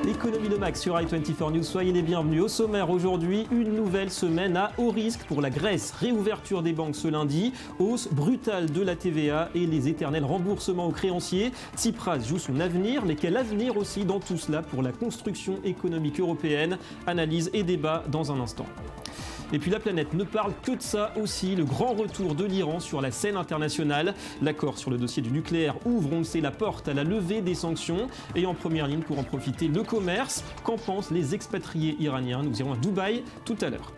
Économie de Max sur i24 News, soyez les bienvenus. Au sommaire aujourd'hui, une nouvelle semaine à haut risque pour la Grèce. Réouverture des banques ce lundi, hausse brutale de la TVA et les éternels remboursements aux créanciers. Tsipras joue son avenir, mais quel avenir aussi dans tout cela pour la construction économique européenne? Analyse et débat dans un instant. Et puis la planète ne parle que de ça aussi, le grand retour de l'Iran sur la scène internationale. L'accord sur le dossier du nucléaire ouvre, on le sait, la porte à la levée des sanctions. Et en première ligne pour en profiter, le commerce. Qu'en pensent les expatriés iraniens? Nous irons à Dubaï tout à l'heure.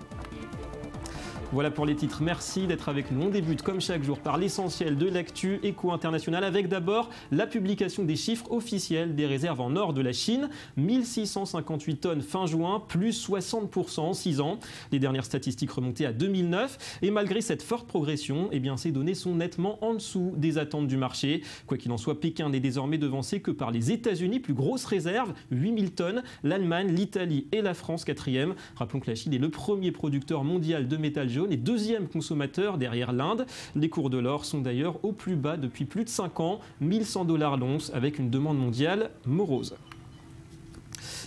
Voilà pour les titres, merci d'être avec nous. On débute comme chaque jour par l'essentiel de l'actu éco-international avec d'abord la publication des chiffres officiels des réserves en or de la Chine. 1658 tonnes fin juin, plus 60% en 6 ans. Les dernières statistiques remontées à 2009. Et malgré cette forte progression, eh bien, ces données sont nettement en dessous des attentes du marché. Quoi qu'il en soit, Pékin n'est désormais devancé que par les États-Unis, plus grosse réserve, 8000 tonnes. L'Allemagne, l'Italie et la France, quatrième. Rappelons que la Chine est le premier producteur mondial de métal jaune et deuxième consommateur derrière l'Inde. Les cours de l'or sont d'ailleurs au plus bas depuis plus de 5 ans, 1100 $ l'once avec une demande mondiale morose.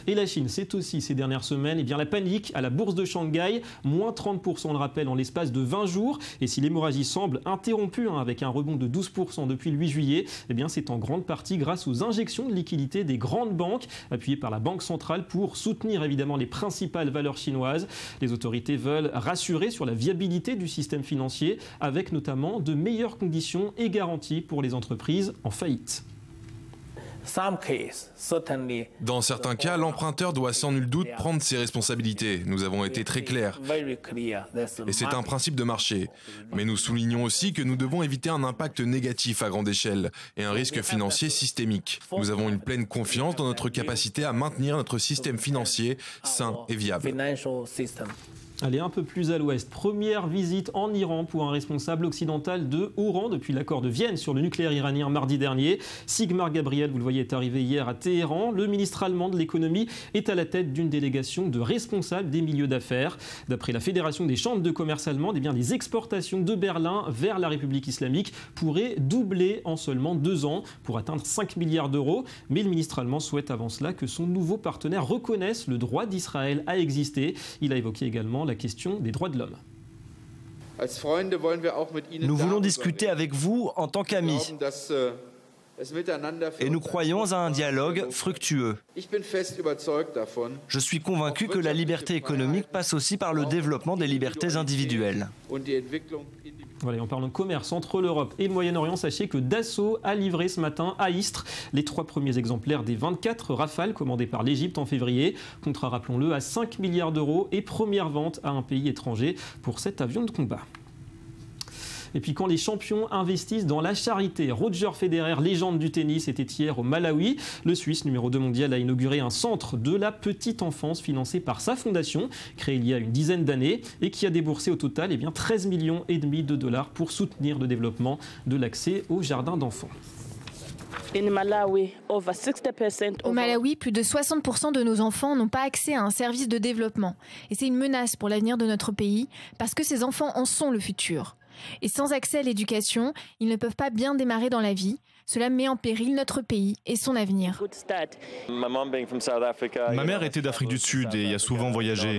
Et la Chine, c'est aussi ces dernières semaines, eh bien, la panique à la bourse de Shanghai, moins 30% on le rappelle en l'espace de 20 jours. Et si l'hémorragie semble interrompue avec un rebond de 12% depuis le 8 juillet, eh bien, c'est en grande partie grâce aux injections de liquidités des grandes banques, appuyées par la Banque centrale pour soutenir évidemment les principales valeurs chinoises. Les autorités veulent rassurer sur la viabilité du système financier, avec notamment de meilleures conditions et garanties pour les entreprises en faillite. Dans certains cas, l'emprunteur doit sans nul doute prendre ses responsabilités. Nous avons été très clairs. Et c'est un principe de marché. Mais nous soulignons aussi que nous devons éviter un impact négatif à grande échelle et un risque financier systémique. Nous avons une pleine confiance dans notre capacité à maintenir notre système financier sain et viable. Allez, un peu plus à l'ouest. Première visite en Iran pour un responsable occidental de haut rang depuis l'accord de Vienne sur le nucléaire iranien mardi dernier. Sigmar Gabriel, vous le voyez, est arrivé hier à Téhéran. Le ministre allemand de l'économie est à la tête d'une délégation de responsables des milieux d'affaires. D'après la Fédération des chambres de commerce allemandes, eh bien, les exportations de Berlin vers la République islamique pourraient doubler en seulement 2 ans pour atteindre 5 milliards d'euros. Mais le ministre allemand souhaite avant cela que son nouveau partenaire reconnaisse le droit d'Israël à exister. Il a évoqué également la question des droits de l'homme. Nous voulons discuter avec vous en tant qu'amis. Et nous croyons à un dialogue fructueux. Je suis convaincu que la liberté économique passe aussi par le développement des libertés individuelles. Voilà, en parlant de commerce entre l'Europe et le Moyen-Orient, sachez que Dassault a livré ce matin à Istres les 3 premiers exemplaires des 24 Rafale commandés par l'Égypte en février. Contrat, rappelons-le, à 5 milliards d'euros et première vente à un pays étranger pour cet avion de combat. Et puis quand les champions investissent dans la charité, Roger Federer, légende du tennis, était hier au Malawi. Le Suisse, numéro 2 mondial, a inauguré un centre de la petite enfance financé par sa fondation, créé il y a une dizaine d'années et qui a déboursé au total 13,5 millions $ pour soutenir le développement de l'accès aux jardins d'enfants. Au Malawi, plus de 60% de nos enfants n'ont pas accès à un service de développement. Et c'est une menace pour l'avenir de notre pays, parce que ces enfants en sont le futur. Et sans accès à l'éducation, ils ne peuvent pas bien démarrer dans la vie. Cela met en péril notre pays et son avenir. Ma mère était d'Afrique du Sud et y a souvent voyagé.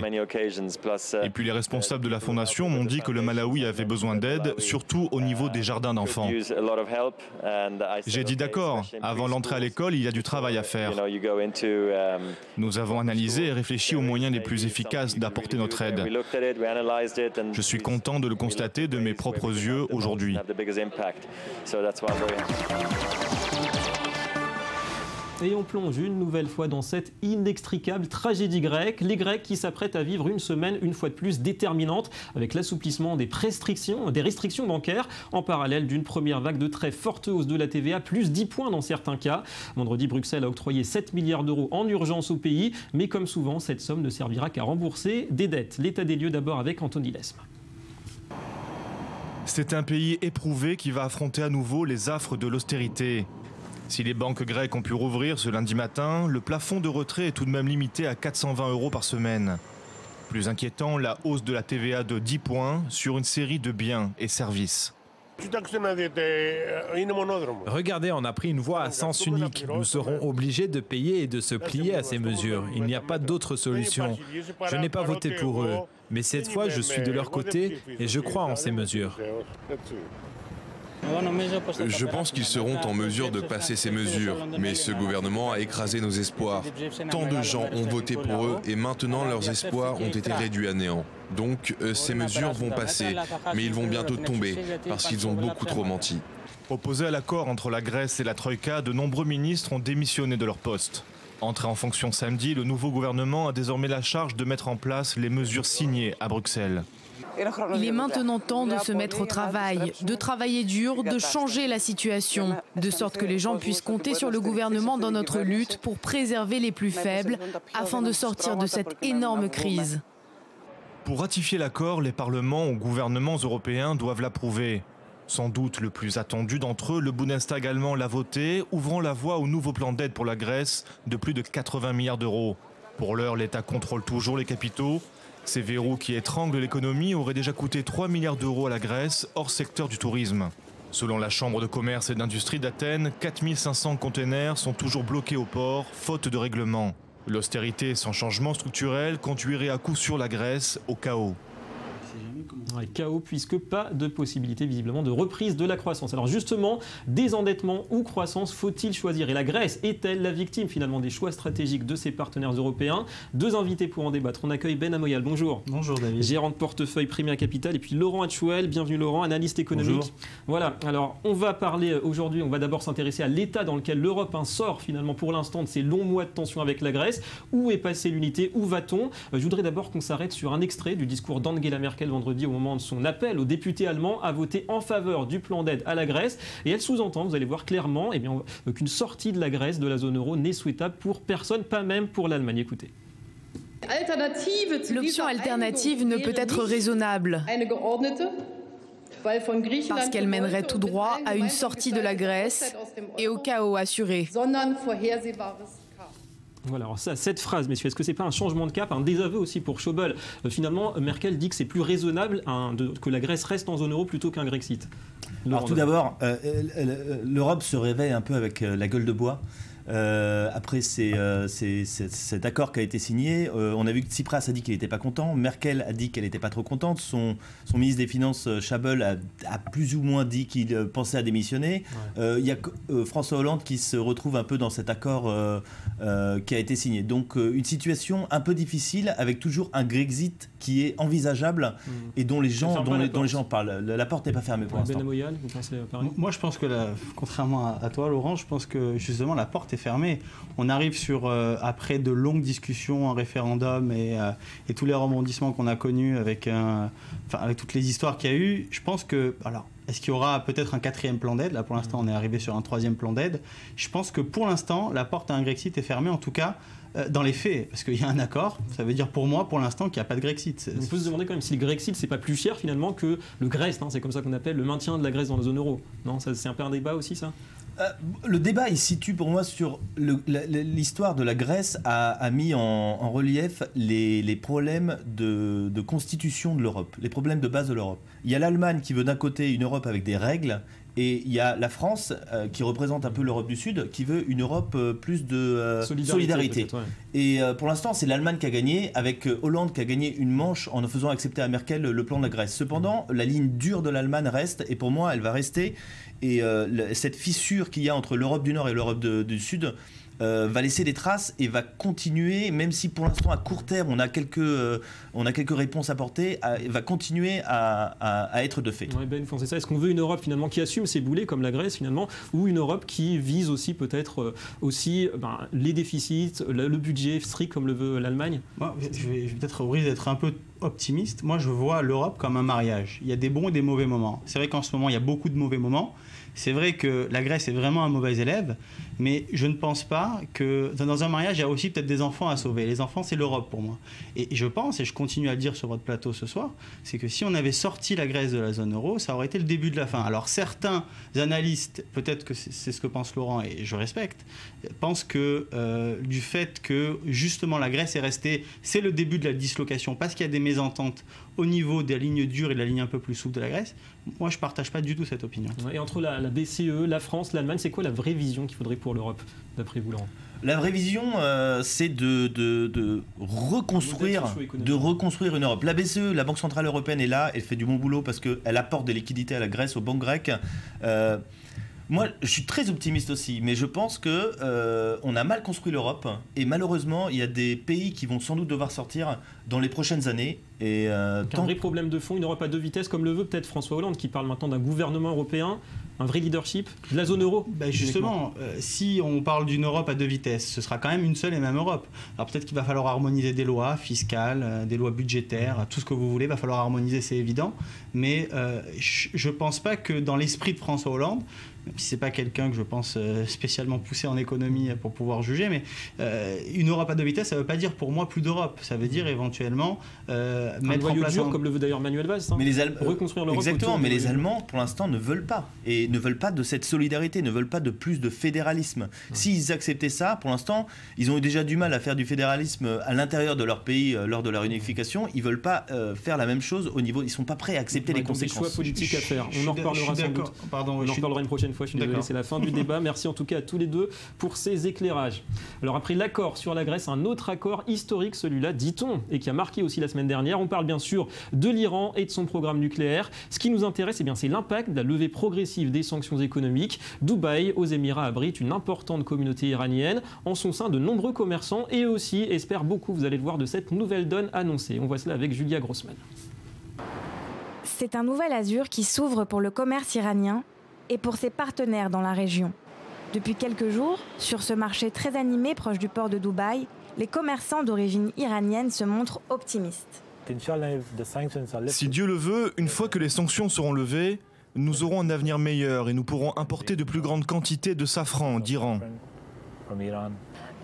Et puis les responsables de la fondation m'ont dit que le Malawi avait besoin d'aide, surtout au niveau des jardins d'enfants. J'ai dit d'accord, avant l'entrée à l'école, il y a du travail à faire. Nous avons analysé et réfléchi aux moyens les plus efficaces d'apporter notre aide. Je suis content de le constater de mes propres yeux aujourd'hui. Et on plonge une nouvelle fois dans cette inextricable tragédie grecque. Les Grecs qui s'apprêtent à vivre une semaine, une fois de plus, déterminante, avec l'assouplissement des restrictions bancaires, en parallèle d'une première vague de très forte hausse de la TVA, plus 10 points dans certains cas. Vendredi, Bruxelles a octroyé 7 milliards d'euros en urgence au pays, mais comme souvent, cette somme ne servira qu'à rembourser des dettes. L'état des lieux d'abord avec Anthony Lesme. C'est un pays éprouvé qui va affronter à nouveau les affres de l'austérité. Si les banques grecques ont pu rouvrir ce lundi matin, le plafond de retrait est tout de même limité à 420 € par semaine. Plus inquiétant, la hausse de la TVA de 10 points sur une série de biens et services. Regardez, on a pris une voie à sens unique. Nous serons obligés de payer et de se plier à ces mesures. Il n'y a pas d'autre solution. Je n'ai pas voté pour eux, mais cette fois, je suis de leur côté et je crois en ces mesures. Je pense qu'ils seront en mesure de passer ces mesures, mais ce gouvernement a écrasé nos espoirs. Tant de gens ont voté pour eux et maintenant leurs espoirs ont été réduits à néant. Donc ces mesures vont passer, mais ils vont bientôt tomber parce qu'ils ont beaucoup trop menti. Opposés à l'accord entre la Grèce et la Troïka, de nombreux ministres ont démissionné de leur poste. Entré en fonction samedi, le nouveau gouvernement a désormais la charge de mettre en place les mesures signées à Bruxelles. Il est maintenant temps de se mettre au travail, de travailler dur, de changer la situation, de sorte que les gens puissent compter sur le gouvernement dans notre lutte pour préserver les plus faibles, afin de sortir de cette énorme crise. Pour ratifier l'accord, les parlements ou gouvernements européens doivent l'approuver. Sans doute le plus attendu d'entre eux, le Bundestag allemand l'a voté, ouvrant la voie au nouveau plan d'aide pour la Grèce de plus de 80 milliards d'euros. Pour l'heure, l'État contrôle toujours les capitaux. Ces verrous qui étranglent l'économie auraient déjà coûté 3 milliards d'euros à la Grèce, hors secteur du tourisme. Selon la Chambre de commerce et d'industrie d'Athènes, 4500 containers sont toujours bloqués au port, faute de règlement. L'austérité sans changement structurel conduirait à coup sûr la Grèce au chaos. Ouais, chaos puisque pas de possibilité visiblement de reprise de la croissance. Alors justement, désendettement ou croissance, faut-il choisir? Et la Grèce est-elle la victime finalement des choix stratégiques de ses partenaires européens? Deux invités pour en débattre. On accueille Ben Amoyal, bonjour. Bonjour David. Gérant de portefeuille Premia Capital, et puis Laurent Hatchouel, bienvenue Laurent, analyste économique. Bonjour. Voilà, alors on va parler aujourd'hui, on va d'abord s'intéresser à l'état dans lequel l'Europe sort finalement pour l'instant de ces longs mois de tension avec la Grèce. Où est passée l'unité? Où va-t-on? Je voudrais d'abord qu'on s'arrête sur un extrait du discours d'Angela Merkel vendredi au moment de son appel aux députés allemands à voter en faveur du plan d'aide à la Grèce. Et elle sous-entend, vous allez voir clairement, qu'une sortie de la Grèce de la zone euro n'est souhaitable pour personne, pas même pour l'Allemagne. Écoutez. L'option alternative ne peut être raisonnable, parce qu'elle mènerait tout droit à une sortie de la Grèce et au chaos assuré. Voilà, alors ça, cette phrase, messieurs, est-ce que c'est pas un changement de cap, un désaveu aussi pour Schäuble? Finalement, Merkel dit que c'est plus raisonnable que la Grèce reste en zone euro plutôt qu'un Grexit. Alors tout d'abord, l'Europe se réveille un peu avec la gueule de bois. Après cet accord qui a été signé, on a vu que Tsipras a dit qu'il n'était pas content, Merkel a dit qu'elle n'était pas trop contente, son ministre des Finances Schäuble a plus ou moins dit qu'il pensait à démissionner. Il y a François Hollande qui se retrouve un peu dans cet accord qui a été signé. Donc une situation un peu difficile avec toujours un Grexit qui est envisageable et dont les gens parlent. La porte n'est pas fermée pour l'instant. Ben Amoyal, vous pensez pareil? Moi, je pense que, contrairement à toi, Laurent, je pense que justement la porte est fermée. On arrive après de longues discussions, un référendum et tous les rebondissements qu'on a connus avec toutes les histoires qu'il y a eu. Je pense que, alors, est-ce qu'il y aura peut-être un quatrième plan d'aide? Là, pour l'instant, on est arrivé sur un troisième plan d'aide. Je pense que pour l'instant, la porte à un Grexit est fermée, en tout cas dans les faits, parce qu'il y a un accord. Ça veut dire pour moi, pour l'instant, qu'il n'y a pas de Grexit. On peut se demander quand même si le Grexit, c'est pas plus cher finalement que le Grèce, c'est comme ça qu'on appelle le maintien de la Grèce dans la zone euro. Non, c'est un peu un débat aussi, ça? Le débat, il se situe pour moi sur l'histoire de la Grèce a mis en relief les problèmes de constitution de l'Europe, les problèmes de base de l'Europe. Il y a l'Allemagne qui veut d'un côté une Europe avec des règles, et il y a la France qui représente un peu l'Europe du Sud, qui veut une Europe plus de solidarité. Ouais. Et pour l'instant, c'est l'Allemagne qui a gagné, avec Hollande qui a gagné une manche en faisant accepter à Merkel le plan de la Grèce. Cependant, la ligne dure de l'Allemagne reste, et pour moi, elle va rester. Et cette fissure qu'il y a entre l'Europe du Nord et l'Europe du Sud va laisser des traces et va continuer, même si pour l'instant à court terme on a quelques réponses à apporter, va continuer à être de fait. Ouais, Ben, c'est ça. Est-ce qu'on veut une Europe finalement qui assume ses boulets comme la Grèce finalement, ou une Europe qui vise aussi peut-être les déficits, le budget strict comme le veut l'Allemagne? Moi, je vais peut-être au risque d'être un peu optimiste. Moi, je vois l'Europe comme un mariage. Il y a des bons et des mauvais moments. C'est vrai qu'en ce moment, il y a beaucoup de mauvais moments. C'est vrai que la Grèce est vraiment un mauvais élève, mais je ne pense pas que dans un mariage, il y a aussi peut-être des enfants à sauver. Les enfants, c'est l'Europe pour moi. Et je pense, et je continue à le dire sur votre plateau ce soir, c'est que si on avait sorti la Grèce de la zone euro, ça aurait été le début de la fin. Alors certains analystes, peut-être que c'est ce que pense Laurent, et je respecte, pensent que du fait que justement la Grèce est restée, c'est le début de la dislocation, parce qu'il y a des mésententes au niveau des lignes dures et de la ligne un peu plus souple de la Grèce. Moi, je ne partage pas du tout cette opinion. Et entre la BCE, la France, l'Allemagne, c'est quoi la vraie vision qu'il faudrait pour l'Europe, d'après vous, Laurent ? La vraie vision, c'est de reconstruire une Europe. La BCE, la Banque Centrale Européenne, est là, elle fait du bon boulot parce qu'elle apporte des liquidités à la Grèce, aux banques grecques. Moi, je suis très optimiste aussi, mais je pense qu'on a mal construit l'Europe et malheureusement, il y a des pays qui vont sans doute devoir sortir dans les prochaines années. Un vrai problème de fond, une Europe à 2 vitesses, comme le veut peut-être François Hollande, qui parle maintenant d'un gouvernement européen, un vrai leadership de la zone euro. Justement, si on parle d'une Europe à 2 vitesses, ce sera quand même une seule et même Europe. Alors peut-être qu'il va falloir harmoniser des lois fiscales, des lois budgétaires, tout ce que vous voulez, il va falloir harmoniser, c'est évident. Mais je ne pense pas que dans l'esprit de François Hollande, même si ce n'est pas quelqu'un que je pense spécialement poussé en économie pour pouvoir juger, mais une Europe à 2 vitesses, ça ne veut pas dire pour moi plus d'Europe. Ça veut dire éventuellement mettre en place comme le veut d'ailleurs Manuel Valls, reconstruire l'Europe. Exactement, mais les Allemands, pour l'instant, ne veulent pas. Et ne veulent pas de cette solidarité, ne veulent pas de plus de fédéralisme. S'ils acceptaient ça, pour l'instant, ils ont eu déjà du mal à faire du fédéralisme à l'intérieur de leur pays lors de leur unification. Ils ne veulent pas faire la même chose au niveau... Ils ne sont pas prêts à accepter les conséquences. Des choix politiques à faire. On en reparlera sans doute. On en reparlera une prochaine fois. Je suis désolé, c'est la fin du débat. Merci en tout cas à tous les deux pour ces éclairages. Alors après l'accord sur la Grèce, un autre accord historique, celui-là, dit-on, et qui a marqué aussi la semaine dernière. On parle bien sûr de l'Iran et de son programme nucléaire. Ce qui nous intéresse, c'est l'impact de la levée progressive des sanctions économiques. Dubaï, aux Émirats, abrite une importante communauté iranienne. En son sein, de nombreux commerçants et eux aussi espèrent beaucoup, vous allez le voir, de cette nouvelle donne annoncée. On voit cela avec Julia Grossman. C'est un nouvel azur qui s'ouvre pour le commerce iranien et pour ses partenaires dans la région. Depuis quelques jours, sur ce marché très animé proche du port de Dubaï, les commerçants d'origine iranienne se montrent optimistes. Si Dieu le veut, une fois que les sanctions seront levées, nous aurons un avenir meilleur et nous pourrons importer de plus grandes quantités de safran d'Iran.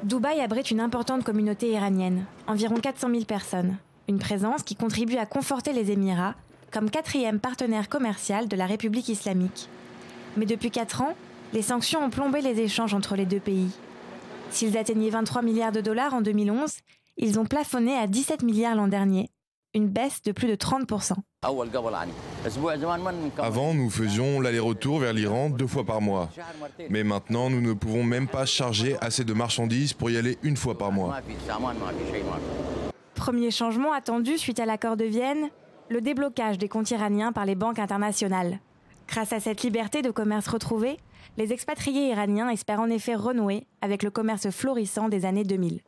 Dubaï abrite une importante communauté iranienne, environ 400 000 personnes. Une présence qui contribue à conforter les Émirats comme 4e partenaire commercial de la République islamique. Mais depuis 4 ans, les sanctions ont plombé les échanges entre les deux pays. S'ils atteignaient 23 milliards de dollars en 2011, ils ont plafonné à 17 milliards l'an dernier, une baisse de plus de 30%. Avant, nous faisions l'aller-retour vers l'Iran 2 fois par mois. Mais maintenant, nous ne pouvons même pas charger assez de marchandises pour y aller 1 fois par mois. Premier changement attendu suite à l'accord de Vienne, le déblocage des comptes iraniens par les banques internationales. Grâce à cette liberté de commerce retrouvée, les expatriés iraniens espèrent en effet renouer avec le commerce florissant des années 2000.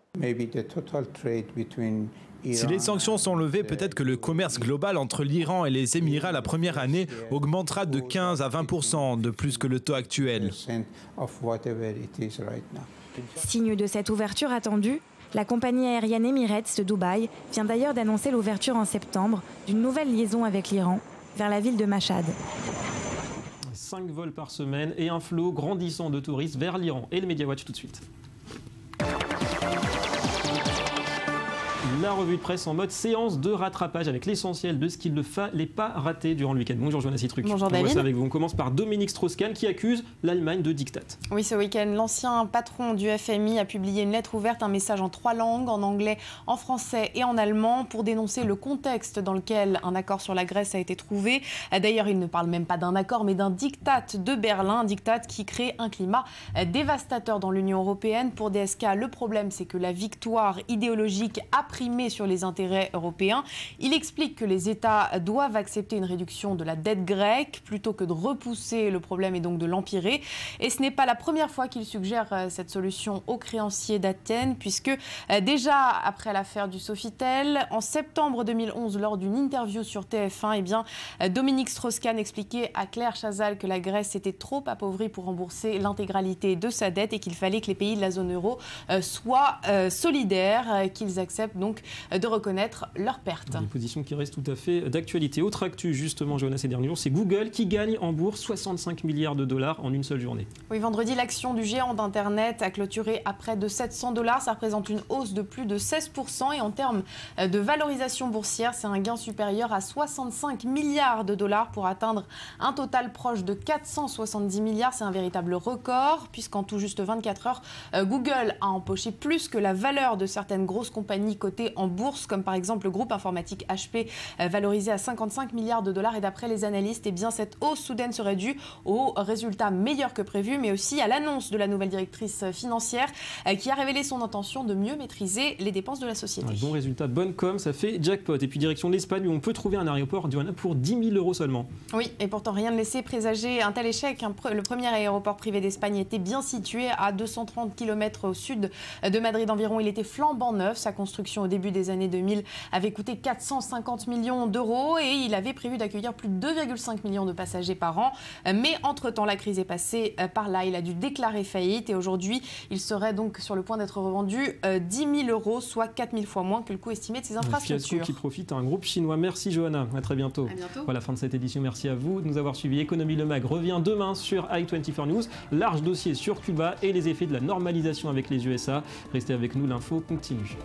Si les sanctions sont levées, peut-être que le commerce global entre l'Iran et les Émirats la première année augmentera de 15 à 20% de plus que le taux actuel. Signe de cette ouverture attendue, la compagnie aérienne Emirates de Dubaï vient d'ailleurs d'annoncer l'ouverture en septembre d'une nouvelle liaison avec l'Iran vers la ville de Mashhad. 5 vols par semaine et un flot grandissant de touristes vers l'Iran. Et le Media Watch tout de suite. La revue de presse en mode séance de rattrapage avec l'essentiel de ce qu'il ne fallait pas rater durant le week-end. Bonjour Johanna Citruc. Bonjour David. On voit ça avec vous. On commence par Dominique Strauss-Kahn qui accuse l'Allemagne de diktat. Oui, ce week-end, l'ancien patron du FMI a publié une lettre ouverte, un message en 3 langues, en anglais, en français et en allemand, pour dénoncer le contexte dans lequel un accord sur la Grèce a été trouvé. D'ailleurs, il ne parle même pas d'un accord, mais d'un diktat de Berlin, un diktat qui crée un climat dévastateur dans l'Union européenne. Pour DSK, le problème, c'est que la victoire idéologique a primé sur les intérêts européens. Il explique que les États doivent accepter une réduction de la dette grecque plutôt que de repousser le problème et donc de l'empirer. Et ce n'est pas la première fois qu'il suggère cette solution aux créanciers d'Athènes, puisque déjà après l'affaire du Sofitel, en septembre 2011, lors d'une interview sur TF1, Dominique Strauss-Kahn expliquait à Claire Chazal que la Grèce était trop appauvrie pour rembourser l'intégralité de sa dette et qu'il fallait que les pays de la zone euro soient solidaires, qu'ils acceptent donc donc de reconnaître leurs pertes. Une position qui reste tout à fait d'actualité. Autre actu, justement, Johanna, ces derniers jours, c'est Google qui gagne en bourse 65 milliards de dollars en une seule journée. Oui, vendredi, l'action du géant d'Internet a clôturé à près de 700 $. Ça représente une hausse de plus de 16%. Et en termes de valorisation boursière, c'est un gain supérieur à 65 milliards de dollars pour atteindre un total proche de 470 milliards. C'est un véritable record, puisqu'en tout juste 24 heures, Google a empoché plus que la valeur de certaines grosses compagnies cotées en bourse, comme par exemple le groupe informatique HP, valorisé à 55 milliards de dollars. Et d'après les analystes, eh bien, cette hausse soudaine serait due aux résultats meilleurs que prévu, mais aussi à l'annonce de la nouvelle directrice financière qui a révélé son intention de mieux maîtriser les dépenses de la société. Un bon résultat, bonne com, ça fait jackpot. Et puis direction l'Espagne où on peut trouver un aéroport pour 10 000 € seulement. Oui, et pourtant rien ne laissait présager un tel échec. Le premier aéroport privé d'Espagne était bien situé à 230 km au sud de Madrid environ. Il était flambant neuf. Sa construction au début des années 2000 avait coûté 450 millions d'euros et il avait prévu d'accueillir plus de 2,5 millions de passagers par an. Mais entre-temps, la crise est passée par là. Il a dû déclarer faillite et aujourd'hui, il serait donc sur le point d'être revendu 10 000 €, soit 4 000 fois moins que le coût estimé de ses infrastructures. Un fiasco qui profite à un groupe chinois. Merci Johanna, à très bientôt. À bientôt. Voilà, fin de cette édition. Merci à vous de nous avoir suivis. Économie Le Mag revient demain sur i24 News. Large dossier sur Cuba et les effets de la normalisation avec les USA. Restez avec nous, l'info continue.